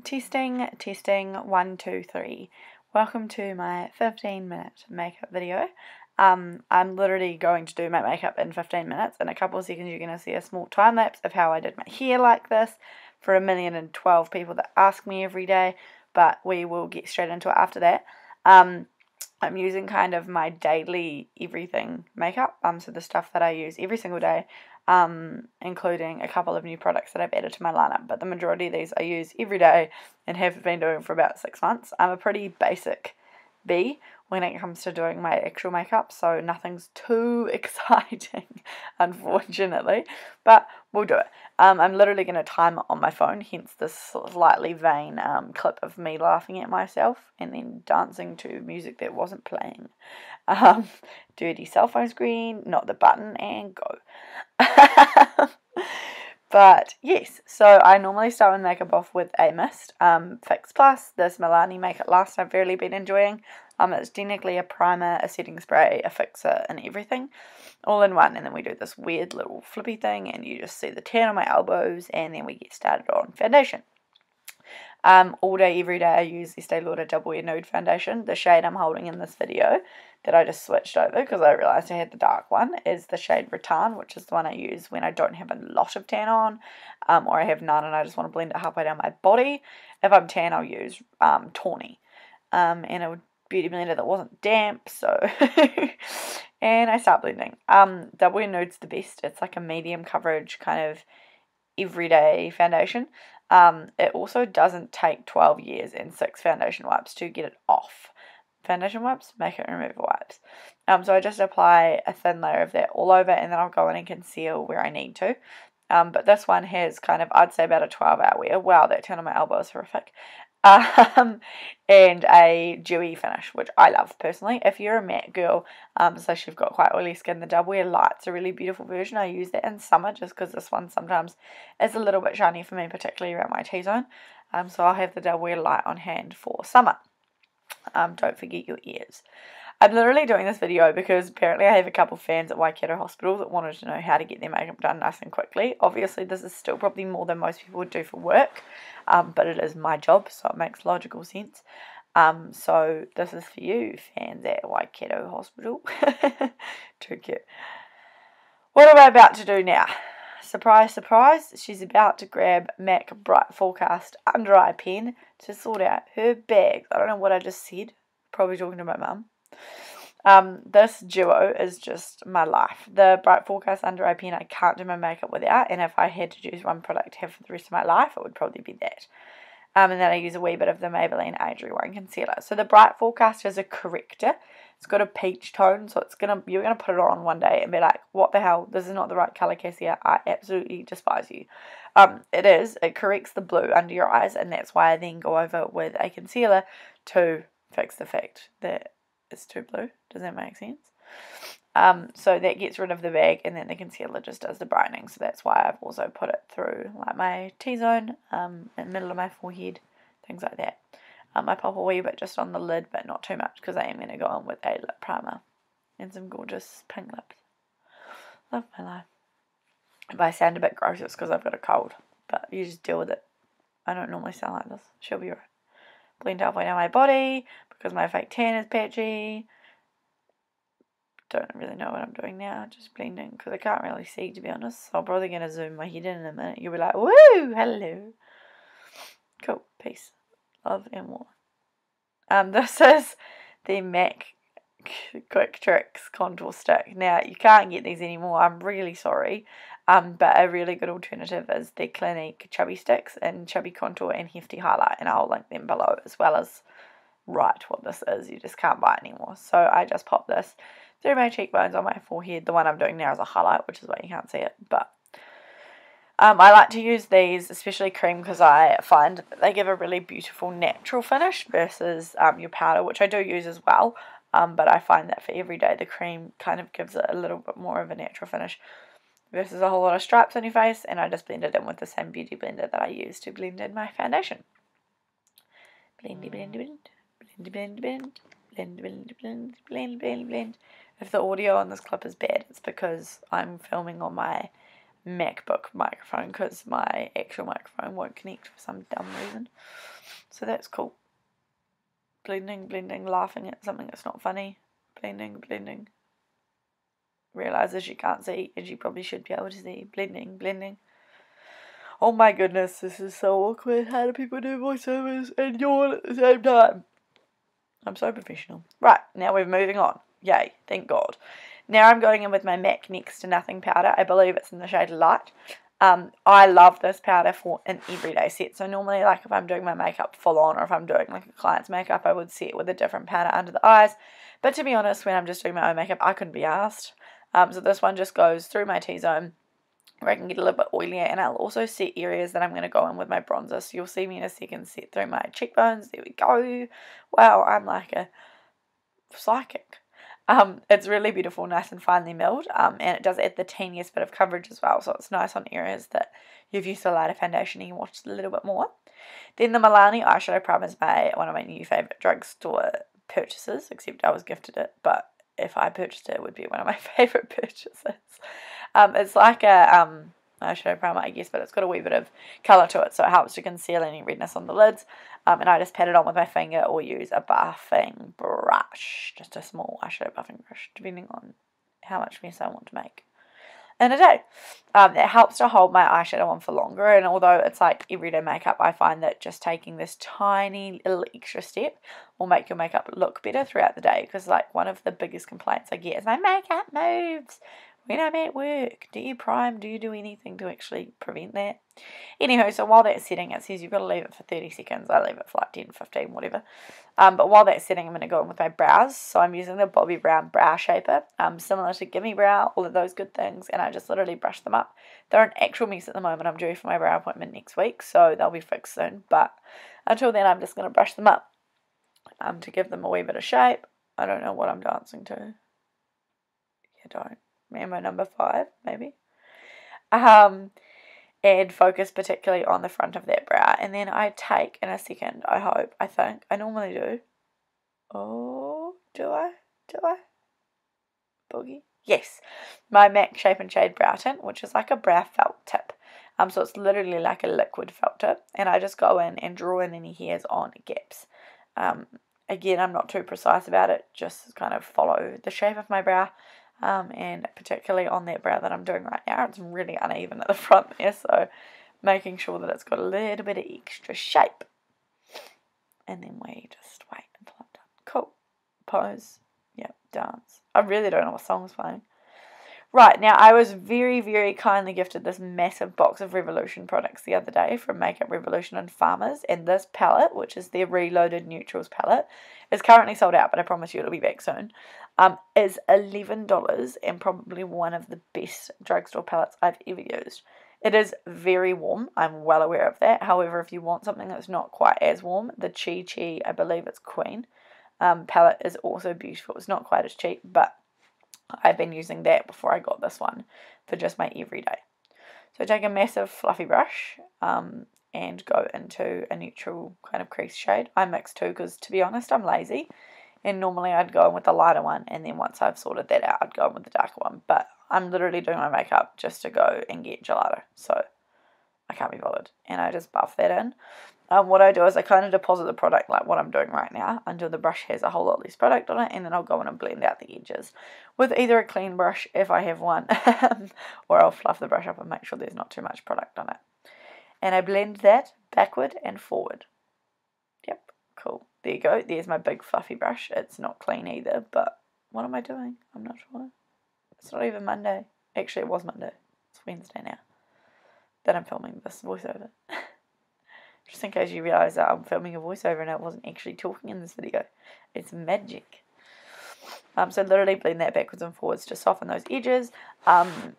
Testing, 1, 2, 3. Welcome to my 15-minute makeup video. I'm literally going to do my makeup in 15 minutes. In a couple of seconds you're going to see a small time lapse of how I did my hair like this for 1,012 people that ask me every day, but we will get straight into it after that. I'm using kind of my daily everything makeup, so the stuff that I use every single day, including a couple of new products that I've added to my lineup, but the majority of these I use every day and have been doing for about 6 months. I'm a pretty basic bee when it comes to doing my actual makeup, so nothing's too exciting, unfortunately, but we'll do it. I'm literally going to time it on my phone, hence this slightly vain clip of me laughing at myself and then dancing to music that wasn't playing. Dirty cell phone screen, not the button, and go. But yes, so I normally start my makeup off with a mist, Fix Plus. This Milani Make It Last I've really been enjoying. It's technically a primer, a setting spray, a fixer, and everything all in one. And then we do this weird little flippy thing, and you just see the tan on my elbows, and then we get started on foundation. All day, every day, I use the Estee Lauder Double Wear Nude Foundation. The shade I'm holding in this video that I just switched over because I realised I had the dark one is the shade Rattan, which is the one I use when I don't have a lot of tan on, or I have none and I just want to blend it halfway down my body. If I'm tan, I'll use Tawny, and a beauty blender that wasn't damp, so and I start blending. Double Wear Nude's the best. It's like a medium coverage kind of everyday foundation. It also doesn't take 12 years and 6 foundation wipes to get it off. Foundation wipes, makeup remover wipes. So I just apply a thin layer of that all over, and then I'll go in and conceal where I need to. But this one has kind of, I'd say, about a 12-hour wear. Wow, that turn on my elbow is horrific. And a dewy finish, which I love personally. If you're a matte girl, so you've got quite oily skin, the Double Wear Light's a really beautiful version. I use that in summer just because this one sometimes is a little bit shiny for me, particularly around my T-zone. So I'll have the Double Wear Light on hand for summer. Don't forget your ears. I'm literally doing this video because apparently I have a couple of fans at Waikato Hospital that wanted to know how to get their makeup done nice and quickly. Obviously this is still probably more than most people would do for work, but it is my job, so it makes logical sense. So this is for you, fans at Waikato Hospital. Too cute. What am I about to do now? Surprise, surprise, she's about to grab MAC Bright Forecast under eye pen to sort out her bags. I don't know what I just said. Probably talking to my mum. This duo is just my life. The Bright Forecast under eye pen I can't do my makeup without, and if I had to choose one product to have for the rest of my life, it would probably be that. And then I use a wee bit of the Maybelline Age Rewind Concealer. So the Bright Forecast is a corrector. It's got a peach tone, so you're gonna put it on one day and be like, what the hell, this is not the right colour, Kasia, I absolutely despise you. It corrects the blue under your eyes, and that's why I then go over with a concealer to fix the fact that it's too blue. Does that make sense? So that gets rid of the bag, and then the concealer just does the brightening. So that's why I've also put it through like my T-zone, in the middle of my forehead, things like that. I pop a wee bit just on the lid, but not too much because I am going to go on with a lip primer and some gorgeous pink lips. Love my life. If I sound a bit gross, it's because I've got a cold, but you just deal with it. I don't normally sound like this. She'll be right. Blend halfway down my body because my fake tan is patchy. Don't really know what I'm doing now, just blending because I can't really see, to be honest. So I'm probably going to zoom my head in a minute. You'll be like, woo, hello. Cool, peace, love and war. This is the MAC Quiktrik contour stick. Now, you can't get these anymore, I'm really sorry. But a really good alternative is the Clinic Chubby Sticks in Chubby Contour and Hefty Highlight, and I'll link them below as well as write what this is. You just can't buy it anymore. So I just pop this through my cheekbones on my forehead. The one I'm doing now is a highlight, which is why you can't see it, but I like to use these, especially cream, because I find that they give a really beautiful natural finish versus your powder, which I do use as well, but I find that for every day the cream kind of gives it a little bit more of a natural finish versus a whole lot of stripes on your face, and I just blend it in with the same beauty blender that I use to blend in my foundation. Blendy, blend, blend, blend, blend, blend, blend, blend, blend, blend, blend, blend. If the audio on this clip is bad, it's because I'm filming on my MacBook microphone because my actual microphone won't connect for some dumb reason. So that's cool. Blending, blending, laughing at something that's not funny. Blending, blending. Realizes you can't see and you probably should be able to see. Blending, blending. Oh my goodness, this is so awkward. How do people do voiceovers and yawn at the same time? I'm so professional. Right, now we're moving on. Yay, thank God. Now I'm going in with my MAC Next to Nothing powder. I believe it's in the shade Light. I love this powder for an everyday set. So normally, like if I'm doing my makeup full on or if I'm doing like a client's makeup, I would set with a different powder under the eyes. But to be honest, when I'm just doing my own makeup, I couldn't be asked. So this one just goes through my T-zone where I can get a little bit oilier, and I'll also set areas that I'm going to go in with my bronzer. So you'll see me in a second set through my cheekbones. There we go. Wow, I'm like a psychic. It's really beautiful, nice and finely milled, and it does add the teeniest bit of coverage as well, so it's nice on areas that you've used a lighter foundation and you watched a little bit more. Then the Milani eyeshadow primer is one of my new favourite drugstore purchases, except I was gifted it, but if I purchased it, it would be one of my favourite purchases. It's like a eyeshadow primer, I guess, but it's got a wee bit of colour to it, so it helps to conceal any redness on the lids. And I just pat it on with my finger or use a buffing brush, just a small eyeshadow buffing brush, depending on how much mess I want to make in a day. It helps to hold my eyeshadow on for longer, and although it's like everyday makeup, I find that just taking this tiny little extra step will make your makeup look better throughout the day, because like one of the biggest complaints I get is my makeup moves when I'm at work. Do you prime? Do you do anything to actually prevent that? Anywho, so while that's setting, it says you've got to leave it for 30 seconds. I leave it for like 10, 15, whatever. But while that's setting, I'm going to go in with my brows. So I'm using the Bobbi Brown Brow Shaper, similar to Gimme Brow, all of those good things. And I just literally brush them up. They're an actual mess at the moment. I'm due for my brow appointment next week, so they'll be fixed soon. But until then, I'm just going to brush them up to give them a wee bit of shape. I don't know what I'm dancing to. Yeah, don't. Mambo number 5, maybe. And focus particularly on the front of that brow. And then I take, in a second, I think, I normally do. Oh, do I? Boogie? Yes. My MAC Shape and Shade Brow Tint, which is like a brow felt tip. So it's literally like a liquid felt tip. And I just go in and draw in any hairs on gaps. Again, I'm not too precise about it. Just kind of follow the shape of my brow. And particularly on that brow that I'm doing right now, it's really uneven at the front there, so making sure that it's got a little bit of extra shape. And then we just wait until I'm done. Cool. Pose. Yep, dance. I really don't know what song's playing. Right, now I was very, very kindly gifted this massive box of Revolution products the other day from Makeup Revolution and Farmers, and this palette, which is their Reloaded Neutrals palette, is currently sold out, but I promise you it'll be back soon, is $11 and probably one of the best drugstore palettes I've ever used. It is very warm, I'm well aware of that. However, if you want something that's not quite as warm, the Chi Chi, I believe it's Queen, palette is also beautiful. It's not quite as cheap, but I've been using that before I got this one for just my everyday. So take a massive fluffy brush and go into a neutral kind of crease shade. I mix two because, to be honest, I'm lazy. And normally I'd go in with the lighter one, and then once I've sorted that out, I'd go in with the darker one. But I'm literally doing my makeup just to go and get gelato. So I can't be bothered. And I just buff that in. What I do is I kind of deposit the product like what I'm doing right now until the brush has a whole lot less product on it, and then I'll go in and blend out the edges with either a clean brush if I have one or I'll fluff the brush up and make sure there's not too much product on it. And I blend that backward and forward. Yep, cool. There you go. There's my big fluffy brush. It's not clean either, but what am I doing? I'm not sure. It's not even Monday. Actually, it was Monday. It's Wednesday now that I'm filming this voiceover. Just in case you realise that I'm filming a voiceover and I wasn't actually talking in this video. It's magic. So literally blend that backwards and forwards to soften those edges.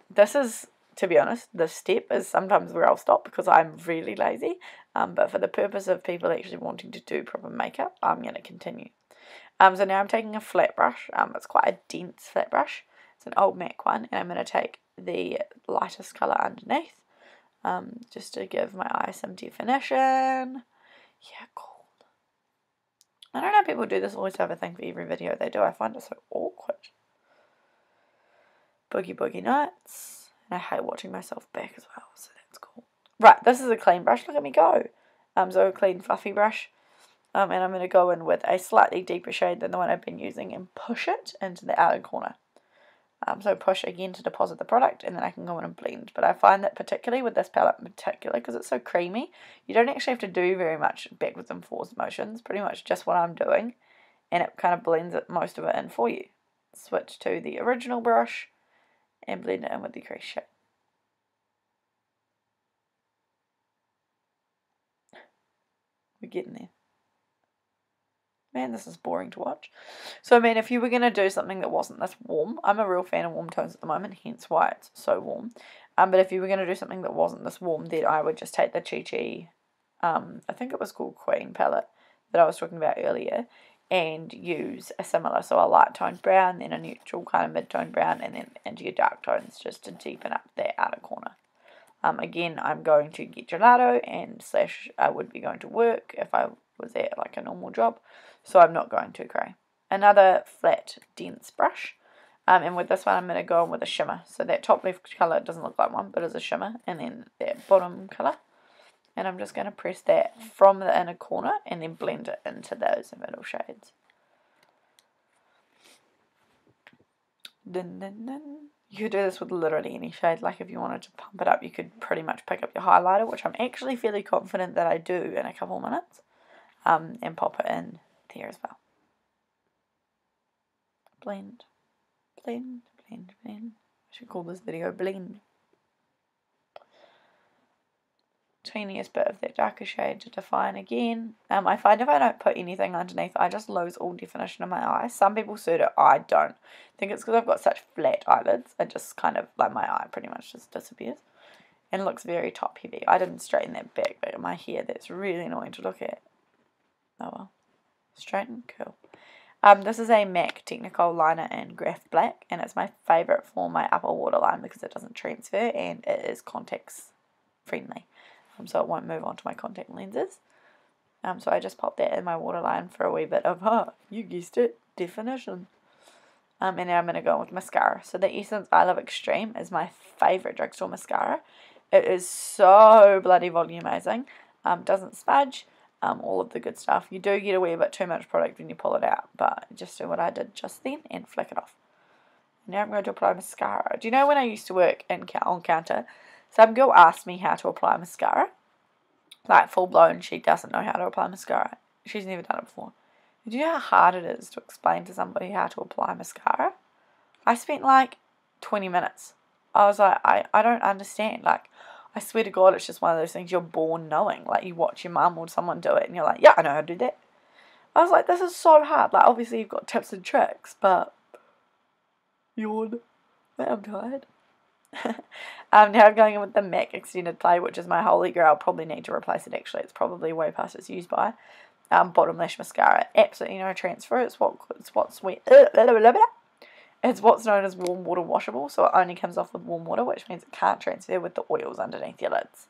This is, to be honest, this step is sometimes where I'll stop because I'm really lazy. But for the purpose of people actually wanting to do proper makeup, I'm going to continue. So now I'm taking a flat brush. It's quite a dense flat brush. It's an old MAC one. And I'm going to take the lightest colour underneath. Just to give my eye some definition. Yeah, cool. I don't know how people do this voiceover thing for every video they do. I find it so awkward. Boogie Boogie Nights. And I hate watching myself back as well, so that's cool. Right, this is a clean brush. Look at me go. So a clean fluffy brush. And I'm going to go in with a slightly deeper shade than the one I've been using and push it into the outer corner. So push again to deposit the product, and then I can go in and blend. But I find that particularly with this palette in particular, because it's so creamy, you don't actually have to do very much backwards and forwards motions. Pretty much just what I'm doing, and it kind of blends most of it in for you. Switch to the original brush and blend it in with the crease shade. We're getting there. Man, this is boring to watch. So, I mean, if you were going to do something that wasn't this warm, I'm a real fan of warm tones at the moment, hence why it's so warm. But if you were going to do something that wasn't this warm, then I would just take the Chi, I think it was called Queen palette that I was talking about earlier, and use a similar, so a light toned brown, then a neutral kind of mid-tone brown, and then into your dark tones just to deepen up that outer corner. Again, I'm going to get gelato and / I would be going to work if I was at like a normal job, so I'm not going too grey. Another flat, dense brush, and with this one I'm going to go in with a shimmer. So that top left colour doesn't look like one, but is a shimmer, and then that bottom colour. And I'm just going to press that from the inner corner and then blend it into those middle shades. Dun, dun, dun. You could do this with literally any shade. Like if you wanted to pump it up, you could pretty much pick up your highlighter, which I'm actually fairly confident that I do in a couple minutes, and pop it in there as well. Blend, blend, blend, blend. I should call this video blend. Teeniest bit of that darker shade to define again. I find if I don't put anything underneath, I just lose all definition in my eyes. Some people suit it, I don't. I think it's because I've got such flat eyelids. It just kind of, like my eye pretty much just disappears. And looks very top heavy. I didn't straighten that back, but my hair, that's really annoying to look at. Oh well. Straighten, cool. This is a MAC Technical Liner in Graph Black, and it's my favourite for my upper waterline because it doesn't transfer and it is contacts friendly. So it won't move onto my contact lenses. So I just pop that in my waterline for a wee bit of, you guessed it, definition. And now I'm going to go with mascara. So the Essence I Love Extreme is my favourite drugstore mascara. It is so bloody volumizing. Doesn't smudge. All of the good stuff. You do get a wee bit too much product when you pull it out, but just do what I did just then and flick it off. Now I'm going to apply mascara. Do you know when I used to work on counter, some girl asked me how to apply mascara. Like full blown, she doesn't know how to apply mascara. She's never done it before. Do you know how hard it is to explain to somebody how to apply mascara? I spent like 20 minutes. I was like, I don't understand. Like, I swear to God, it's just one of those things you're born knowing. Like, you watch your mum or someone do it, and you're like, yeah, I know how to do that. I was like, this is so hard. Like, obviously you've got tips and tricks, but yawn. I'm tired. Now I'm going in with the MAC Extended Play, which is my holy grail. I'll probably need to replace it actually. It's probably way past its use by. Bottom lash mascara. Absolutely no transfer. It's what's known as warm water washable, so it only comes off with warm water, which means it can't transfer with the oils underneath your lids.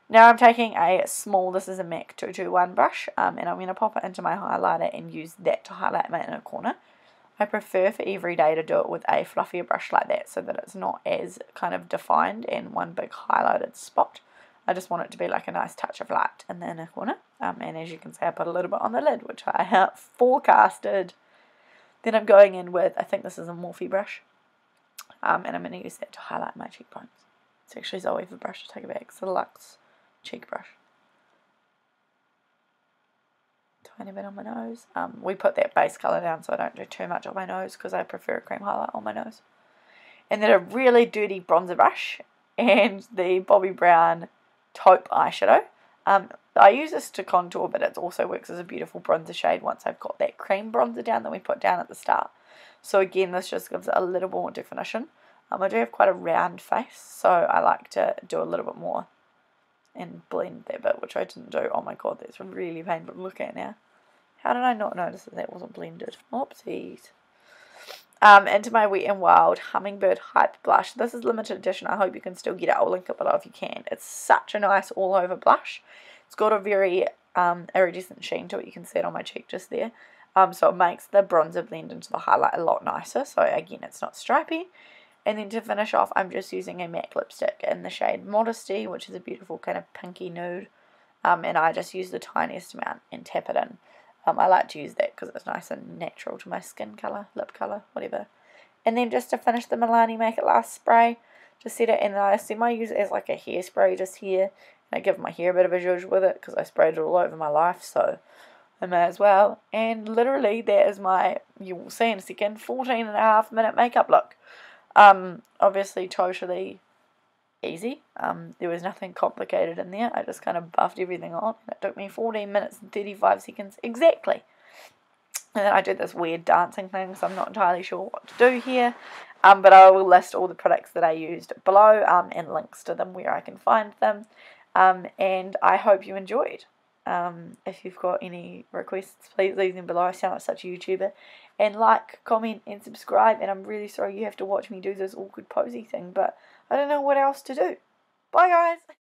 Now I'm taking a small, this is a MAC 221 brush, and I'm going to pop it into my highlighter and use that to highlight my inner corner. I prefer for every day to do it with a fluffier brush like that so that it's not as kind of defined in one big highlighted spot. I just want it to be like a nice touch of light in the inner corner. And as you can see, I put a little bit on the lid, which I forecasted. Then I'm going in with, I think this is a Morphe brush. And I'm going to use that to highlight my cheekbones. It's actually Zoe the brush to take it back. It's a Luxe cheek brush. Tiny bit on my nose. We put that base colour down so I don't do too much on my nose because I prefer a cream highlight on my nose. And then a really dirty bronzer brush and the Bobbi Brown taupe eyeshadow. I use this to contour, but it also works as a beautiful bronzer shade once I've got that cream bronzer down that we put down at the start. So again, this just gives it a little more definition. I do have quite a round face, so I like to do a little bit more and blend that bit, which I didn't do. Oh my god, that's really painful to look at now. How did I not notice that that wasn't blended? Oopsies. Into my Wet n Wild Hummingbird Hype Blush. This is limited edition. I hope you can still get it. I'll link it below if you can. It's such a nice all-over blush. It's got a very iridescent sheen to it. You can see it on my cheek just there. So it makes the bronzer blend into the highlight a lot nicer. So again, it's not stripy. And then to finish off, I'm just using a MAC lipstick in the shade Modesty, which is a beautiful kind of pinky nude. And I just use the tiniest amount and tap it in. I like to use that because it's nice and natural to my skin colour, lip colour, whatever. And then just to finish the Milani Make It Last spray, just set it in, and I assume I use it as like a hairspray just here. And I give my hair a bit of a zhuzh with it because I sprayed it all over my life, so I may as well. And literally that is my, you will see in a second, 14.5-minute makeup look. Obviously totally easy. There was nothing complicated in there. I just kind of buffed everything on. It took me 14 minutes and 35 seconds exactly. And then I did this weird dancing thing, so I'm not entirely sure what to do here. But I will list all the products that I used below, and links to them where I can find them. And I hope you enjoyed. If you've got any requests, please leave them below. I sound like such a YouTuber. And like, comment, and subscribe. And I'm really sorry you have to watch me do this awkward posy thing, but I don't know what else to do. Bye, guys!